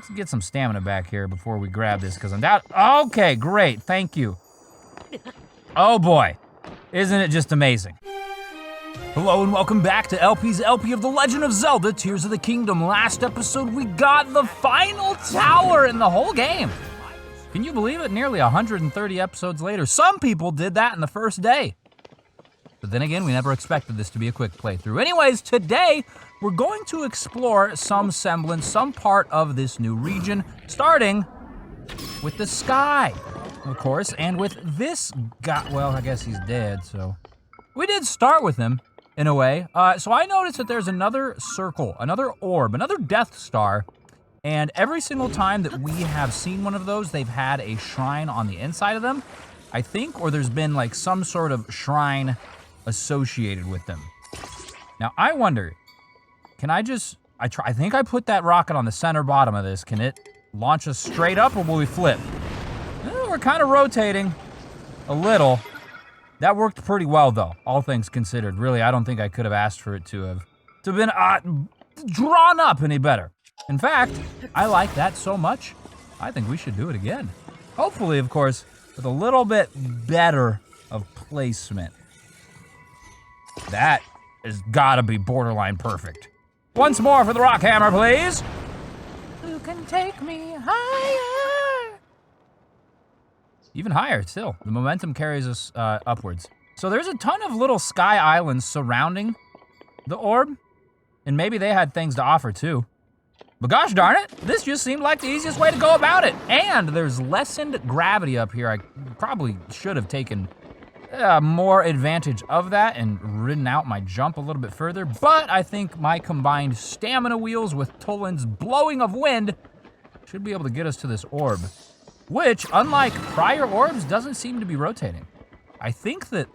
Let's get some stamina back here before we grab this, because I'm down. Okay, great, thank you. Oh boy, isn't it just amazing? Hello and welcome back to LP's LP of The Legend of Zelda, Tears of the Kingdom. Last episode, we got the final tower in the whole game. Can you believe it? Nearly 130 episodes later. Some people did that in the first day. But then again, we never expected this to be a quick playthrough. Anyways, today, we're going to explore some semblance, some part of this new region, starting with the sky, of course, and with this guy. Well, I guess he's dead, so. We did start with him, in a way. So I noticed that there's another circle, another orb, another Death Star, and every single time that we have seen one of those, they've had a shrine on the inside of them, I think, or there's been like some sort of shrine associated with them. Now, I wonder, can I just, I think I put that rocket on the center bottom of this. Can it launch us straight up, or will we flip? We're kind of rotating a little. That worked pretty well, though, all things considered. Really, I don't think I could have asked for it to have been drawn up any better. In fact, I like that so much, I think we should do it again. Hopefully, of course, with a little bit better of placement. That has gotta be borderline perfect. Once more for the rock hammer, please. Who can take me higher? Even higher, still. The momentum carries us upwards. So there's a ton of little sky islands surrounding the orb, and maybe they had things to offer too. But gosh darn it, this just seemed like the easiest way to go about it. And there's lessened gravity up here. I probably should have taken more advantage of that and ridden out my jump a little bit further, but I think my combined stamina wheels with Toland's blowing of wind should be able to get us to this orb, which, unlike prior orbs, doesn't seem to be rotating. I think that,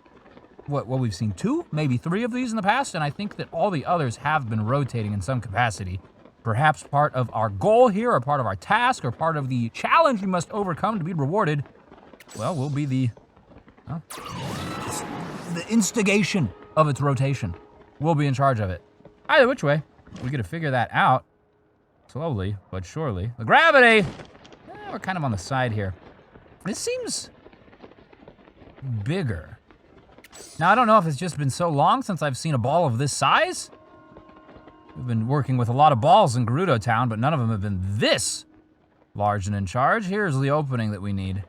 what we've seen 2, maybe 3 of these in the past, and I think that all the others have been rotating in some capacity. Perhaps part of our goal here, or part of our task, or part of the challenge we must overcome to be rewarded, well, will be the instigation of its rotation. We'll be in charge of it. Either which way, we gotta figure that out slowly but surely. The gravity, we're kind of on the side here. This seems bigger. Now, I don't know if it's just been so long since I've seen a ball of this size. We've been working with a lot of balls in Gerudo Town, but none of them have been this large and in charge. Here's the opening that we need.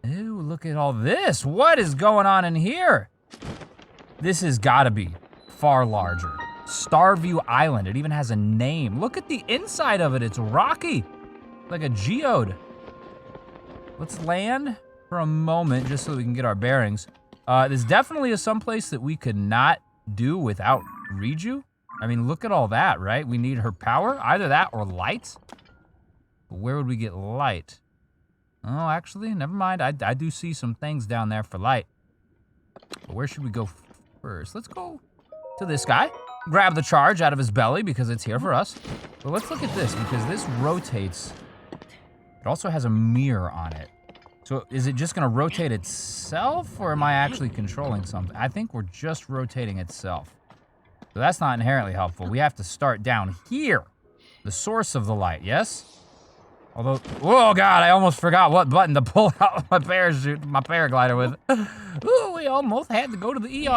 Ooh, look at all this. What is going on in here? This has gotta be far larger. Starview Island, it even has a name. Look at the inside of it, it's rocky, like a geode. Let's land for a moment just so we can get our bearings. This definitely is someplace that we could not do without Riju. I mean, look at all that, right? We need her power, either that or light. But where would we get light? Oh, actually, never mind. I do see some things down there for light. But where should we go first? Let's go to this guy. Grab the charge out of his belly because it's here for us. But let's look at this because this rotates. It also has a mirror on it. So is it just gonna rotate itself, or am I actually controlling something? I think we're just rotating itself. So that's not inherently helpful. We have to start down here. The source of the light, yes? Although, oh God, I almost forgot what button to pull out my parachute, my paraglider with. Ooh, we almost had to go to the ER.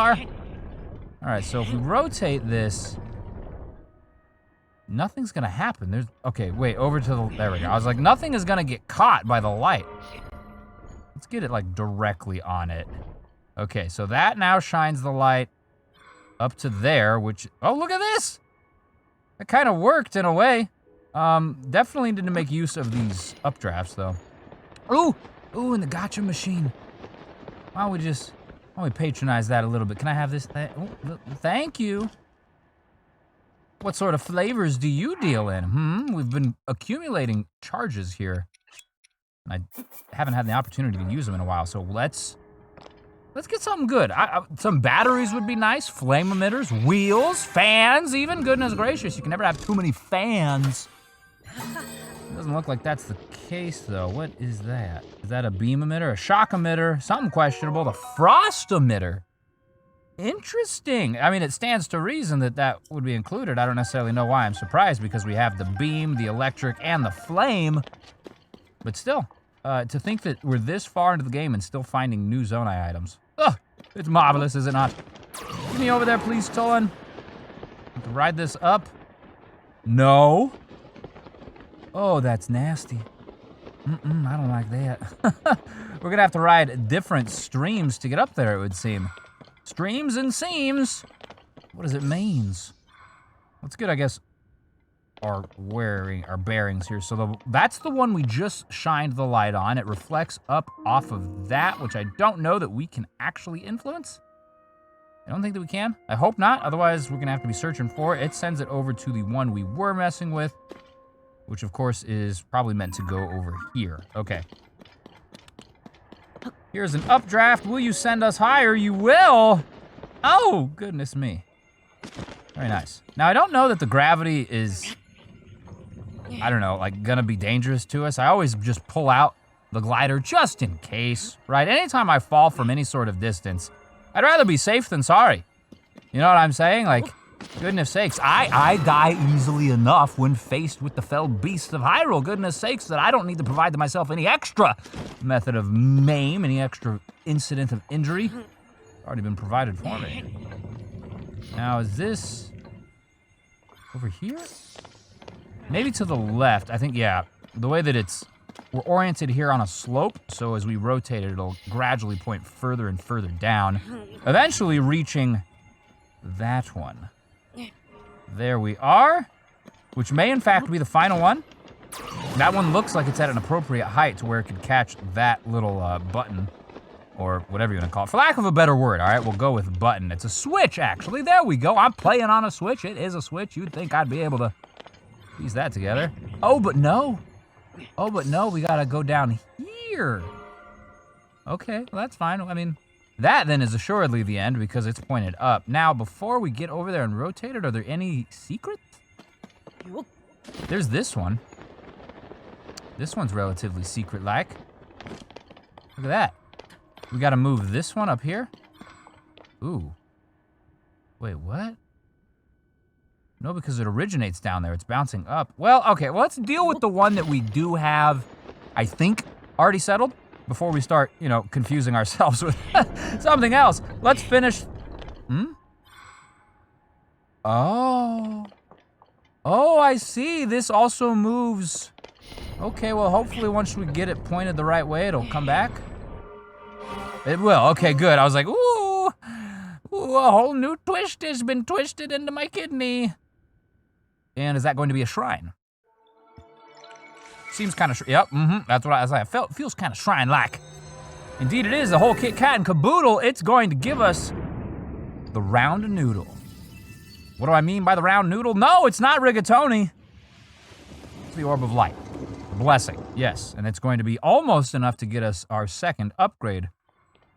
All right, so if we rotate this, nothing's gonna happen. Okay, wait, over to the, there we go. I was like, nothing is gonna get caught by the light. Let's get it like directly on it. Okay, so that now shines the light up to there, which, oh, look at this. That kind of worked in a way. Definitely need to make use of these updrafts, though. Ooh, and the gotcha machine. Why don't we patronize that a little bit? Can I have this? Thank you. What sort of flavors do you deal in? We've been accumulating charges here. I haven't had the opportunity to use them in a while, so let's get something good. Some batteries would be nice, flame emitters, wheels, fans even. Goodness gracious, you can never have too many fans. Doesn't look like that's the case, though. What is that? Is that a beam emitter, a shock emitter, something questionable? The frost emitter. Interesting. I mean, it stands to reason that that would be included. I don't necessarily know why I'm surprised, because we have the beam, the electric, and the flame. But still, to think that we're this far into the game and still finding new Zonai items. Ugh, it's marvelous, is it not? Get me over there, please, Tolan. Have to ride this up. No. Oh, that's nasty. I don't like that. We're gonna have to ride different streams to get up there, it would seem. Streams and seams. What does it means? Let's get, I guess, our bearings here. So that's the one we just shined the light on. It reflects up off of that, which I don't know that we can actually influence. I don't think that we can. I hope not. Otherwise, we're gonna have to be searching for it. It sends it over to the one we were messing with, which of course is probably meant to go over here. Okay. Here's an updraft. Will you send us higher? You will. Oh, goodness me. Very nice. Now, I don't know that the gravity is, I don't know, like gonna be dangerous to us. I always just pull out the glider just in case, right? Anytime I fall from any sort of distance, I'd rather be safe than sorry. You know what I'm saying? Like, goodness sakes, I die easily enough when faced with the fell beasts of Hyrule. Goodness sakes, that I don't need to provide to myself any extra method of maim, any extra incident of injury. It's already been provided for me. Now, is this over here? Maybe to the left. I think, yeah, the way that we're oriented here on a slope, so as we rotate it, it'll gradually point further and further down, eventually reaching that one. There we are, which may in fact be the final one. That one looks like it's at an appropriate height to where it could catch that little button, or whatever you're gonna call it. For lack of a better word, all right, we'll go with button. It's a switch, actually. There we go. I'm playing on a switch. It is a switch. You'd think I'd be able to piece that together. Oh, but no. Oh, but no, we gotta go down here. Okay, well, that's fine. I mean, that then is assuredly the end because it's pointed up. Now, before we get over there and rotate it, are there any secrets? There's this one. This one's relatively secret-like. Look at that. We gotta move this one up here. Ooh. Wait, what? No, because it originates down there. It's bouncing up. Well, okay, well, let's deal with the one that we do have, I think, already settled before we start, you know, confusing ourselves with something else. Let's finish. Oh. Oh, I see. This also moves. Okay, well, hopefully once we get it pointed the right way, it'll come back. It will. Okay, good. I was like, ooh, a whole new twist has been twisted into my kidney. And is that going to be a shrine? Seems kind of, yep, that's what I felt. Feels kind of shrine-like. Indeed it is, the whole kit, kat, and caboodle. It's going to give us the round noodle. What do I mean by the round noodle? No, it's not rigatoni. It's the orb of light. Blessing, yes. And it's going to be almost enough to get us our second upgrade,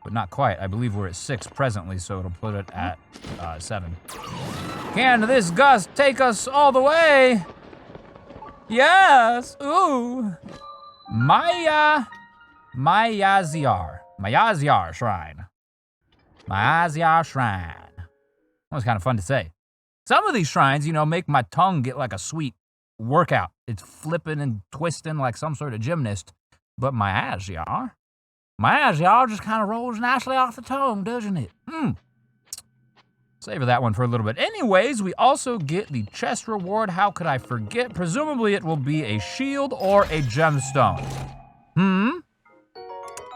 but not quite. I believe we're at 6 presently, so it'll put it at 7. Can this gust take us all the way? Yes, ooh. Mayaziar Shrine. Mayaziar Shrine. That was kind of fun to say. Some of these shrines, you know, make my tongue get like a sweet workout. It's flipping and twisting like some sort of gymnast. But Mayaziar just kind of rolls nicely off the tongue, doesn't it? Savor that one for a little bit. Anyways, we also get the chest reward. How could I forget? Presumably it will be a shield or a gemstone.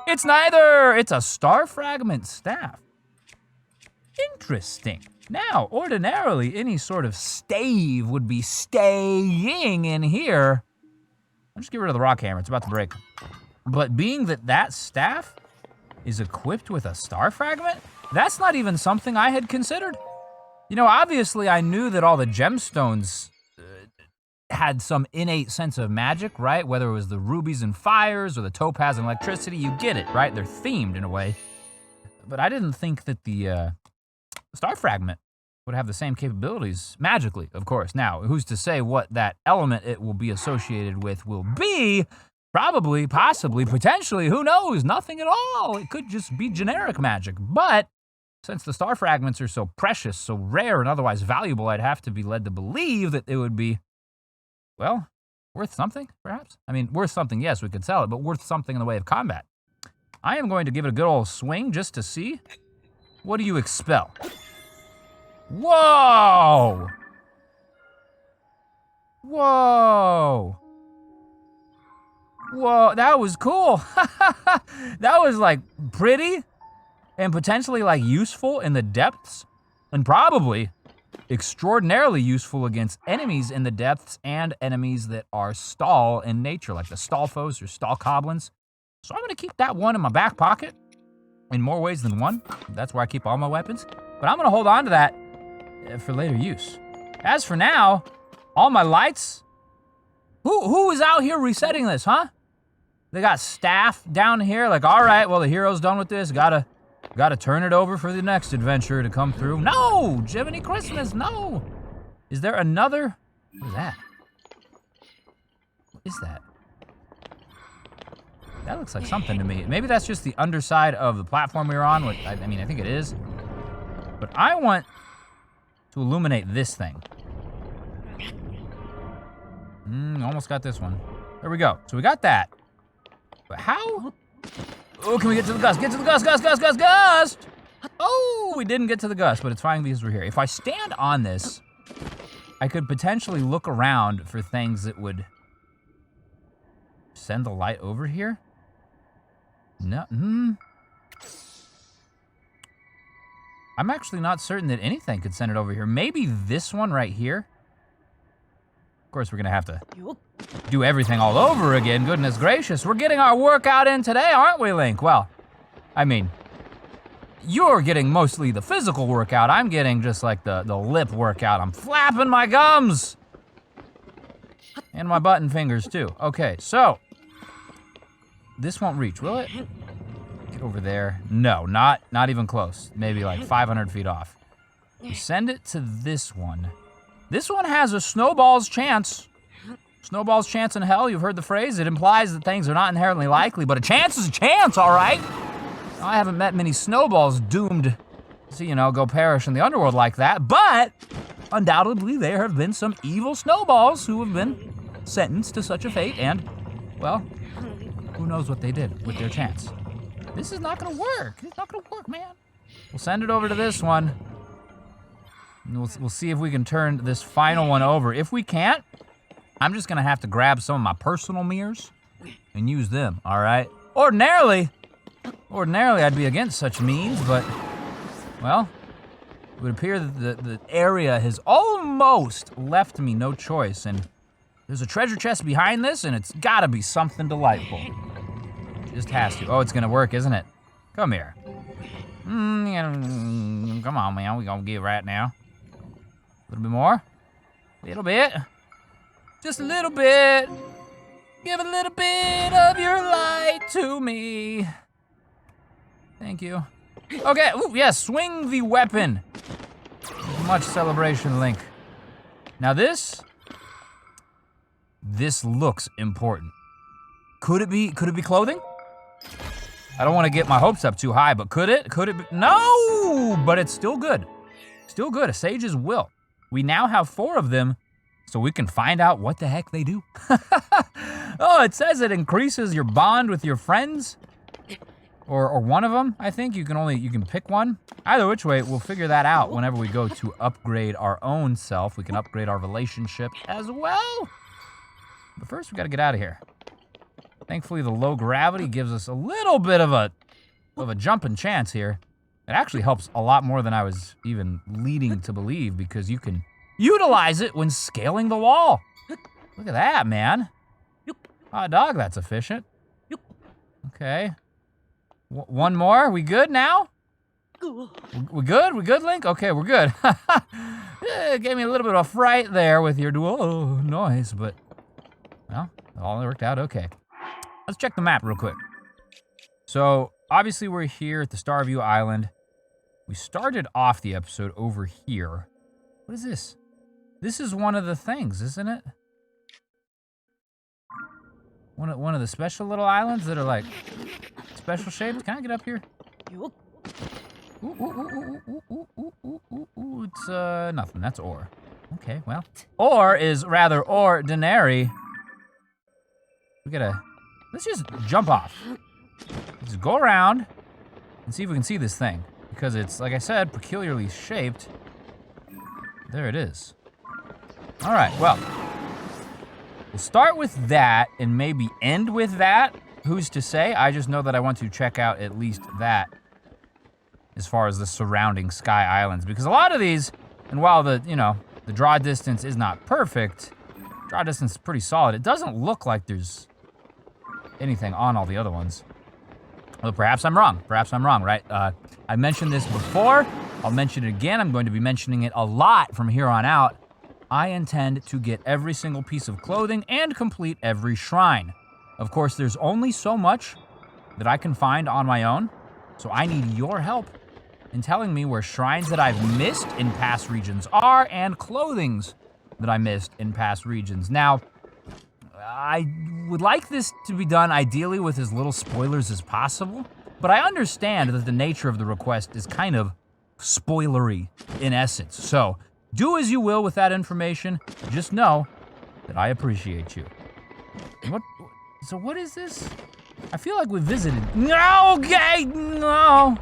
It's neither. It's a star fragment staff. Interesting. Now, ordinarily, any sort of stave would be staying in here. I'll just get rid of the rock hammer. It's about to break. But being that that staff is equipped with a star fragment, that's not even something I had considered. You know, obviously I knew that all the gemstones had some innate sense of magic, right? Whether it was the rubies and fires or the topaz and electricity, you get it, right? They're themed in a way. But I didn't think that the star fragment would have the same capabilities, magically, of course. Now, who's to say what that element it will be associated with will be? Probably, possibly, potentially, who knows? Nothing at all. It could just be generic magic. But since the star fragments are so precious, so rare, and otherwise valuable, I'd have to be led to believe that it would be, well, worth something, perhaps? I mean, worth something, yes, we could sell it, but worth something in the way of combat. I am going to give it a good old swing just to see. What do you expel? Whoa! Whoa! Whoa, that was cool. That was like pretty and potentially like useful in the depths, and probably extraordinarily useful against enemies in the depths and enemies that are stall in nature, like the stallfoes or stall goblins. So I'm gonna keep that one in my back pocket in more ways than one. That's where I keep all my weapons. But I'm gonna hold on to that for later use. As for now, all my lights, who is out here resetting this, huh? They got staff down here, like, all right, well, the hero's done with this, gotta turn it over for the next adventure to come through. No, Jiminy Christmas, no. Is there another, what is that? What is that? That looks like something to me. Maybe that's just the underside of the platform we were on. I mean, I think it is. But I want to illuminate this thing. Almost got this one. There we go. So we got that. But how? Oh, can we get to the gust? Get to the gust, gust! Oh, we didn't get to the gust, but it's fine because we're here. If I stand on this, I could potentially look around for things that would send the light over here. No, I'm actually not certain that anything could send it over here. Maybe this one right here. Of course, we're gonna have to do everything all over again, goodness gracious. We're getting our workout in today, aren't we, Link? Well, I mean, you're getting mostly the physical workout. I'm getting just like the lip workout. I'm flapping my gums. And my button fingers too. Okay, so. This won't reach, will it? Get over there. No, not even close. Maybe like 500 feet off. We send it to this one. This one has a snowball's chance. Snowball's chance in hell, you've heard the phrase. It implies that things are not inherently likely, but a chance is a chance, all right? I haven't met many snowballs doomed to, you know, go perish in the underworld like that, but undoubtedly there have been some evil snowballs who have been sentenced to such a fate, and, well, who knows what they did with their chance. This is not gonna work. It's not gonna work, man. We'll send it over to this one. And we'll see if we can turn this final one over. If we can't, I'm just gonna have to grab some of my personal mirrors and use them, all right? Ordinarily I'd be against such means, but, well, it would appear that the area has almost left me no choice, and there's a treasure chest behind this, and it's gotta be something delightful. It just has to. Oh, it's gonna work, isn't it? Come here. Come on, man, we gonna get right now. A little bit more. Little bit. Just a little bit. Give a little bit of your light to me. Thank you. Okay, ooh, yes, swing the weapon. Much celebration, Link. Now this looks important. Could it be clothing? I don't want to get my hopes up too high, but could it? Could it be? No, but it's still good. Still good, a sage's will. We now have 4 of them, so we can find out what the heck they do. Oh, it says it increases your bond with your friends. Or one of them, I think. You can pick one. Either which way, we'll figure that out whenever we go to upgrade our own self. We can upgrade our relationship as well. But first, we gotta get out of here. Thankfully, the low gravity gives us a little bit of a jumping chance here. It actually helps a lot more than I was even leading to believe, because you can utilize it when scaling the wall. Look at that, man. Hot dog, that's efficient. Okay. One more, we good now? We good? We good, Link? Okay, we're good. It gave me a little bit of a fright there with your dual noise, but, well, it all worked out okay. Let's check the map real quick. So, obviously we're here at the Starview Island. We started off the episode over here. What is this? This is one of the things, isn't it? One of the special little islands that are like special shapes. Can I get up here? It's nothing. That's ore. Okay, well, ore is rather ordinary. Let's just jump off. Let's go around and see if we can see this thing, because it's, like I said, peculiarly shaped. There it is. All right, well, we'll start with that and maybe end with that. Who's to say? I just know that I want to check out at least that as far as the surrounding sky islands, because a lot of these, and while the draw distance is not perfect, draw distance is pretty solid. It doesn't look like there's anything on all the other ones. Well, perhaps I'm wrong. Perhaps I'm wrong, right? I mentioned this before. I'll mention it again. I'm going to be mentioning it a lot from here on out. I intend to get every single piece of clothing and complete every shrine. Of course, there's only so much that I can find on my own, so I need your help in telling me where shrines that I've missed in past regions are and clothings that I missed in past regions. Now, I would like this to be done ideally with as little spoilers as possible, but I understand that the nature of the request is kind of spoilery in essence. So do as you will with that information. Just know that I appreciate you. So what is this? I feel like we visited. No, okay, no.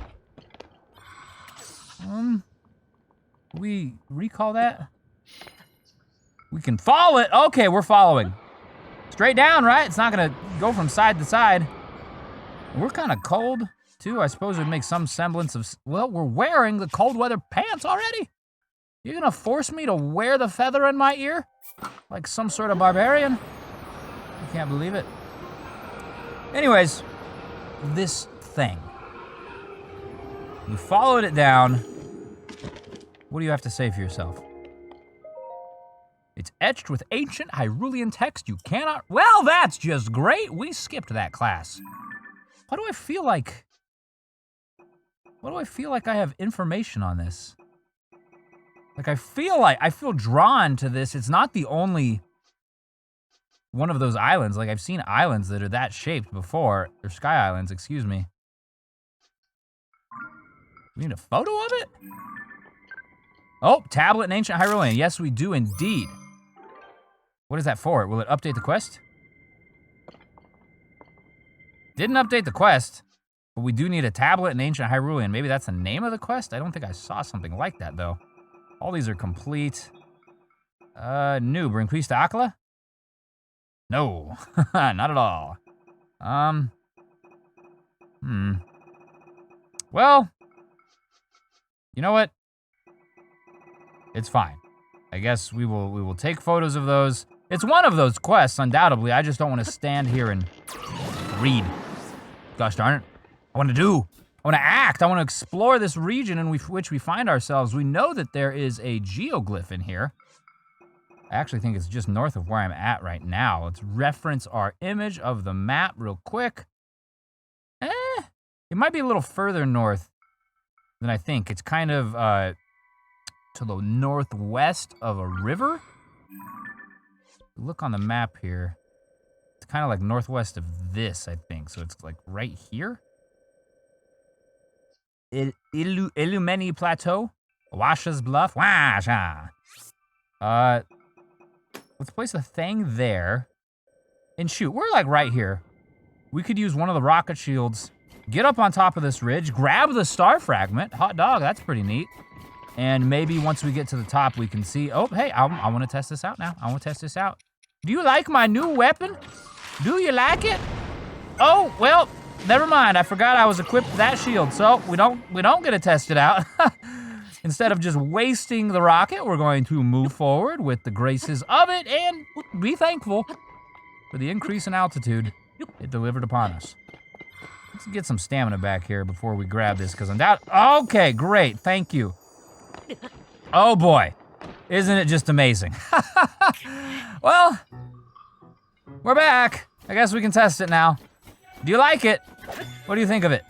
We recall that? We can follow it. Okay, we're following. Straight down, right? It's not gonna go from side to side. We're kind of cold, too. I suppose it would make some semblance of, well, we're wearing the cold weather pants already. You're gonna force me to wear the feather in my ear? Like some sort of barbarian? I can't believe it. Anyways, this thing. You followed it down. What do you have to say for yourself? It's etched with ancient Hyrulean text you cannot... Well, that's just great. We skipped that class. Why do I feel like I have information on this? Like, I feel drawn to this. It's not the only one of those islands. Like, I've seen islands that are that shaped before. Or sky islands, excuse me. We need a photo of it? Oh, tablet in ancient Hyrulean. Yes, we do indeed. What is that for? Will it update the quest? Didn't update the quest, but we do need a tablet in ancient Hyrulean. Maybe that's the name of the quest? I don't think I saw something like that, though. All these are complete. Noob, increase to Akala? No, not at all. Well, you know what? It's fine. I guess we will take photos of those. It's one of those quests, undoubtedly. I just don't want to stand here and read. Gosh darn it. I want to act. I want to explore this region in which we find ourselves. We know that there is a geoglyph in here. I actually think it's just north of where I'm at right now. Let's reference our image of the map real quick. It might be a little further north than I think. It's kind of to the northwest of a river. Look on the map here. It's kind of like northwest of this, I think. So it's like right here. Illumeni Plateau. Washa's Bluff. Washa. Let's place a thing there. And shoot, we're like right here. We could use one of the rocket shields, get up on top of this ridge, grab the star fragment. Hot dog, that's pretty neat. And maybe once we get to the top, we can see, oh, hey, I want to test this out now. I want to test this out. Do you like my new weapon? Do you like it? Oh, well, never mind. I forgot I was equipped with that shield, so we don't get to test it out. Instead of just wasting the rocket, we're going to move forward with the graces of it and be thankful for the increase in altitude it delivered upon us. Let's get some stamina back here before we grab this, because I'm down. Okay, great. Thank you. Oh boy, isn't it just amazing? Well, we're back. I guess we can test it now. Do you like it? What do you think of it?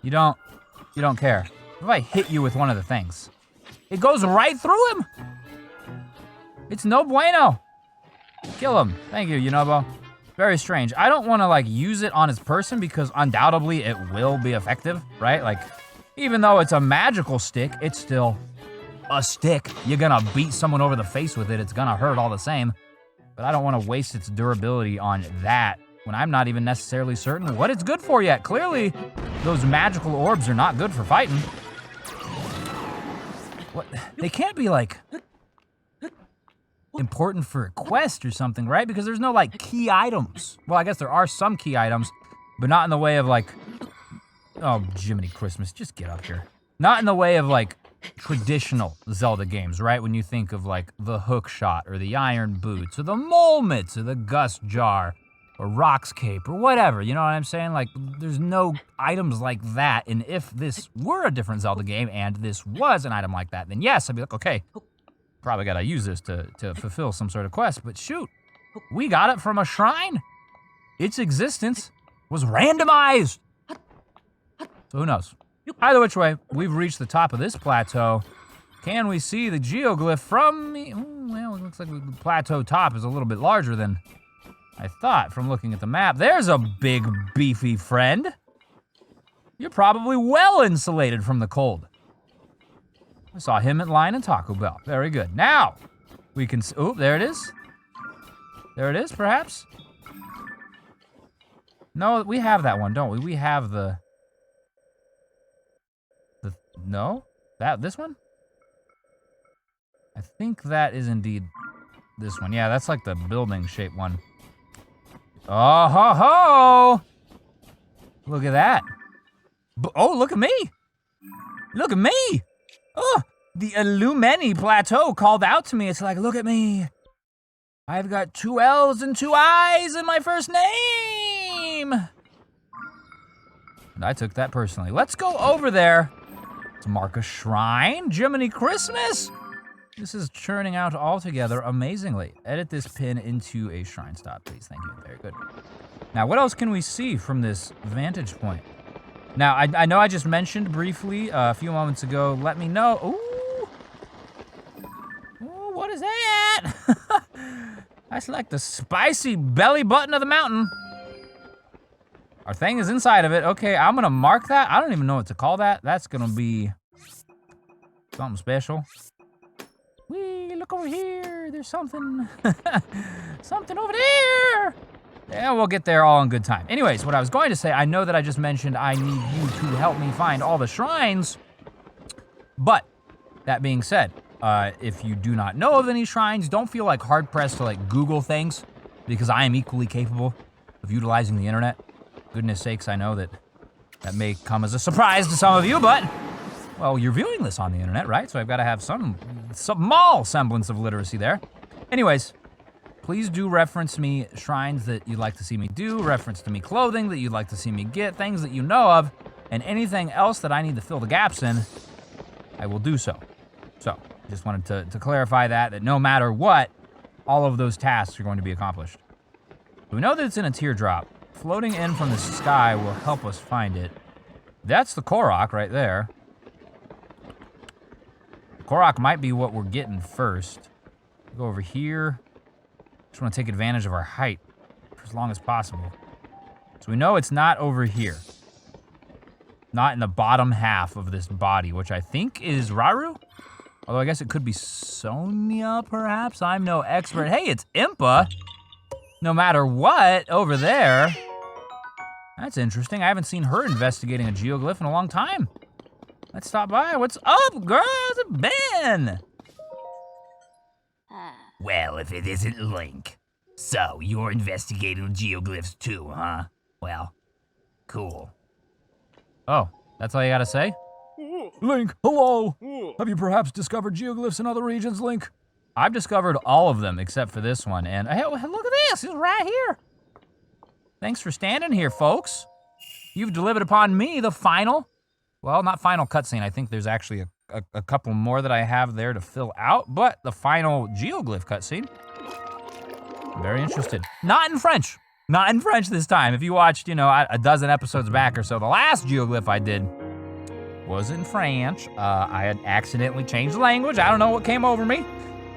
You don't care. What if I hit you with one of the things? It goes right through him. It's no bueno. Kill him. Thank you, Yunobo. Very strange. I don't want to like use it on his person because undoubtedly it will be effective, right? Like, even though it's a magical stick, it's still a stick. You're gonna beat someone over the face with it. It's gonna hurt all the same. But I don't want to waste its durability on that when I'm not even necessarily certain what it's good for yet. Clearly, those magical orbs are not good for fighting. What? They can't be like important for a quest or something, right? Because there's no like key items. Well, I guess there are some key items, but not in the way of like, oh, Jiminy Christmas, just get up here. Not in the way of like traditional Zelda games, right? When you think of like the hook shot or the iron boots or the mole mitts or the gust jar or Rock's cape or whatever, you know what I'm saying? Like, there's no items like that. And if this were a different Zelda game and this was an item like that, then yes, I'd be like, okay, probably gotta use this to fulfill some sort of quest. But shoot, we got it from a shrine. Its existence was randomized. So who knows? Either which way, we've reached the top of this plateau. Can we see the geoglyph from the, well, it looks like the plateau top is a little bit larger than I thought from looking at the map. There's a big, beefy friend. You're probably well insulated from the cold. I saw him at Lion and Taco Bell. Very good. Now, we can, oh, there it is. There it is, perhaps. No, we have that one, don't we? We have the no? This one? I think that is indeed this one. Yeah, that's like the building shape one. Oh ho ho! Look at that. Oh, look at me! Look at me! Oh, the Illumeni Plateau called out to me. It's like, look at me. I've got 2 L's and 2 I's in my first name. And I took that personally. Let's go over there to mark a shrine. Jiminy Christmas! This is churning out altogether amazingly. Edit this pin into a shrine stop, please. Thank you. Very good. Now, what else can we see from this vantage point? Now, I know I just mentioned briefly a few moments ago. Let me know. Ooh. Ooh, what is that? That's like the spicy belly button of the mountain. Our thing is inside of it. Okay, I'm gonna mark that. I don't even know what to call that. That's gonna be something special. Wee, look over here. There's something. Something over there. Yeah, we'll get there all in good time. Anyways, what I was going to say, I know that I just mentioned I need you to help me find all the shrines. But, that being said, if you do not know of any shrines, don't feel like hard-pressed to like Google things, because I am equally capable of utilizing the internet. Goodness sakes, I know that may come as a surprise to some of you, but, well, you're viewing this on the internet, right? So I've got to have some small semblance of literacy there. Anyways, please do reference me shrines that you'd like to see me do, reference to me clothing that you'd like to see me get, things that you know of, and anything else that I need to fill the gaps in, I will do so. So, just wanted to clarify that no matter what, all of those tasks are going to be accomplished. We know that it's in a teardrop. Floating in from the sky will help us find it. That's the Korok right there. Korok might be what we're getting first. Go over here. Just want to take advantage of our height for as long as possible. So we know it's not over here. Not in the bottom half of this body, which I think is Raru? Although I guess it could be Sonia, perhaps? I'm no expert. Hey, it's Impa! No matter what, over there. That's interesting. I haven't seen her investigating a geoglyph in a long time. Let's stop by. What's up, girl? How's it been? Well, if it isn't Link. So, you're investigating geoglyphs too, huh? Well, cool. Oh, that's all you gotta say? Link, hello! Have you perhaps discovered geoglyphs in other regions, Link? I've discovered all of them except for this one, and hey, look at this! It's right here! Thanks for standing here, folks. You've delivered upon me the final, well, not final cutscene. I think there's actually a couple more that I have there to fill out, but the final geoglyph cutscene. I'm very interested. Not in French. Not in French this time. If you watched, a dozen episodes back or so, the last geoglyph I did was in French. I had accidentally changed the language. I don't know what came over me.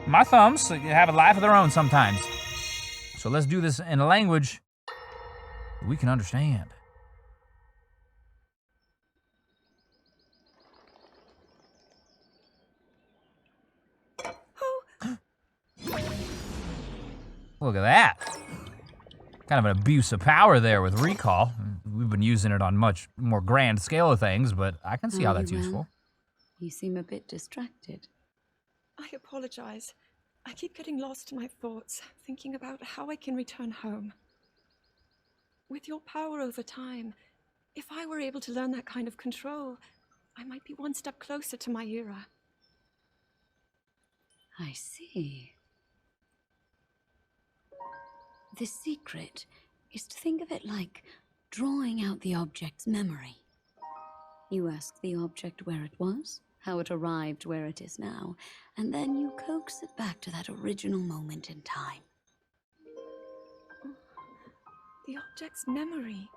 My thumbs have a life of their own sometimes. So let's do this in a language we can understand. Look at that. Kind of an abuse of power there with recall. We've been using it on much more grand scale of things, but I can see how that's useful. You seem a bit distracted. I apologize. I keep getting lost in my thoughts, thinking about how I can return home. With your power over time, if I were able to learn that kind of control, I might be one step closer to my era. I see. The secret is to think of it like drawing out the object's memory. You ask the object where it was, how it arrived where it is now, and then you coax it back to that original moment in time. The object's memory.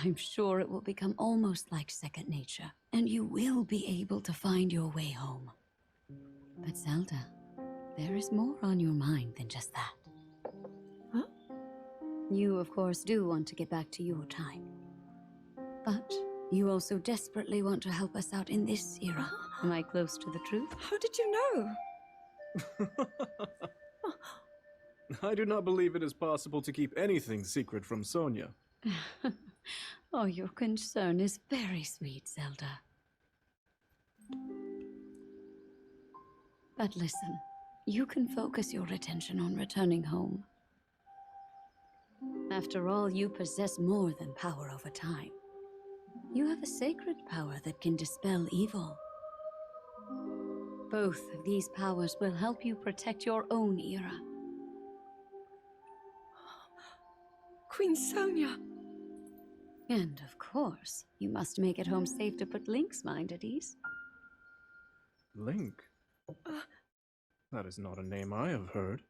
I'm sure it will become almost like second nature, and you will be able to find your way home. But Zelda, there is more on your mind than just that. Huh? You, of course, do want to get back to your time. But you also desperately want to help us out in this era. Am I close to the truth? How did you know? I do not believe it is possible to keep anything secret from Sonia. Oh, your concern is very sweet, Zelda. But listen, you can focus your attention on returning home. After all, you possess more than power over time. You have a sacred power that can dispel evil. Both of these powers will help you protect your own era. Queen Sonia. And of course, you must make it home safe to put Link's mind at ease. Link? That is not a name I have heard.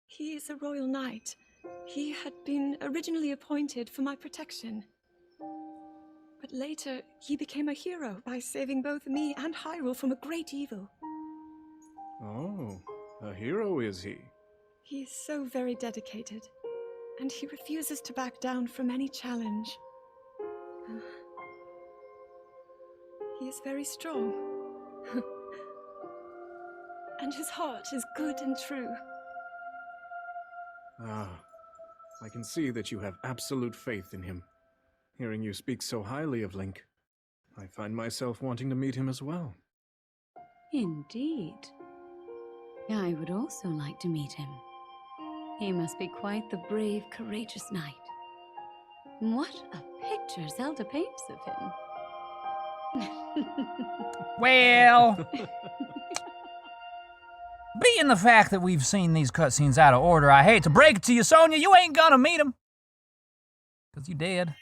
He is a royal knight. He had been originally appointed for my protection. But later, he became a hero by saving both me and Hyrule from a great evil. Oh, a hero is he? He is so very dedicated, and he refuses to back down from any challenge. He is very strong. And his heart is good and true. Ah, I can see that you have absolute faith in him. Hearing you speak so highly of Link, I find myself wanting to meet him as well. Indeed. I would also like to meet him. He must be quite the brave, courageous knight. What a picture Zelda paints of him. Well, being the fact that we've seen these cutscenes out of order, I hate to break it to you, Sonia, you ain't gonna meet him. Because you did.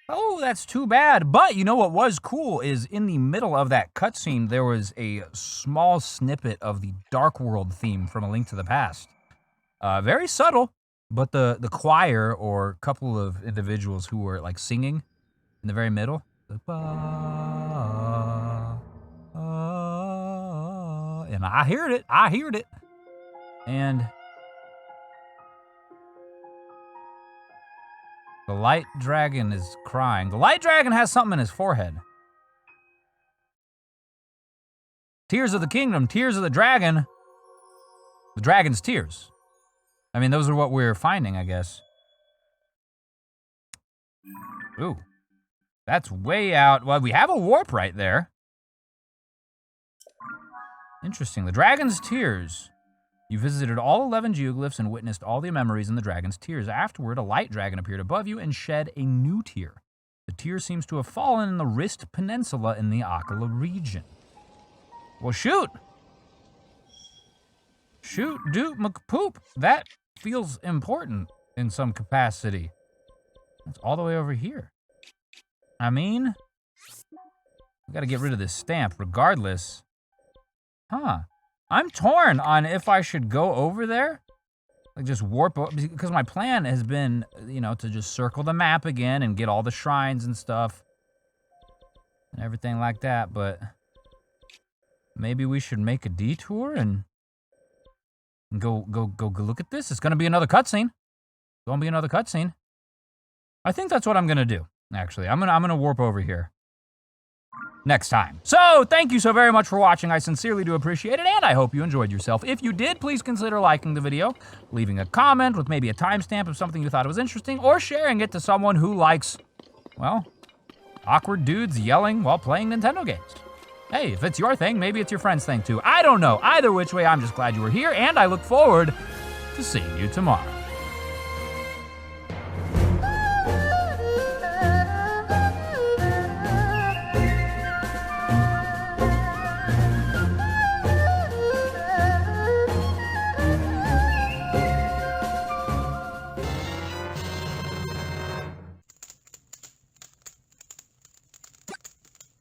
Oh, that's too bad. But you know what was cool is in the middle of that cutscene, there was a small snippet of the Dark World theme from A Link to the Past. Very subtle, but the choir or couple of individuals who were like singing in the very middle. And I heard it. And the light dragon is crying. The light dragon has something in his forehead. Tears of the kingdom, tears of the dragon. The dragon's tears. I mean, those are what we're finding, I guess. Ooh. That's way out. Well, we have a warp right there. Interesting. The dragon's tears. You visited all 11 geoglyphs and witnessed all the memories in the dragon's tears. Afterward, a light dragon appeared above you and shed a new tear. The tear seems to have fallen in the Wrist Peninsula in the Akala region. Well, shoot! Shoot, Duke McPoop. That feels important in some capacity. It's all the way over here. I mean, we gotta get rid of this stamp regardless. Huh. I'm torn on if I should go over there. Like just warp, because my plan has been, you know, to just circle the map again and get all the shrines and stuff. And everything like that, but maybe we should make a detour and go look at this. It's gonna be another cutscene. Gonna be another cutscene. I think that's what I'm gonna do, actually. I'm gonna warp over here next time. So, thank you so very much for watching. I sincerely do appreciate it, and I hope you enjoyed yourself. If you did, please consider liking the video, leaving a comment with maybe a timestamp of something you thought was interesting, or sharing it to someone who likes, well, awkward dudes yelling while playing Nintendo games. Hey, if it's your thing, maybe it's your friend's thing too. I don't know. Either which way, I'm just glad you were here, and I look forward to seeing you tomorrow.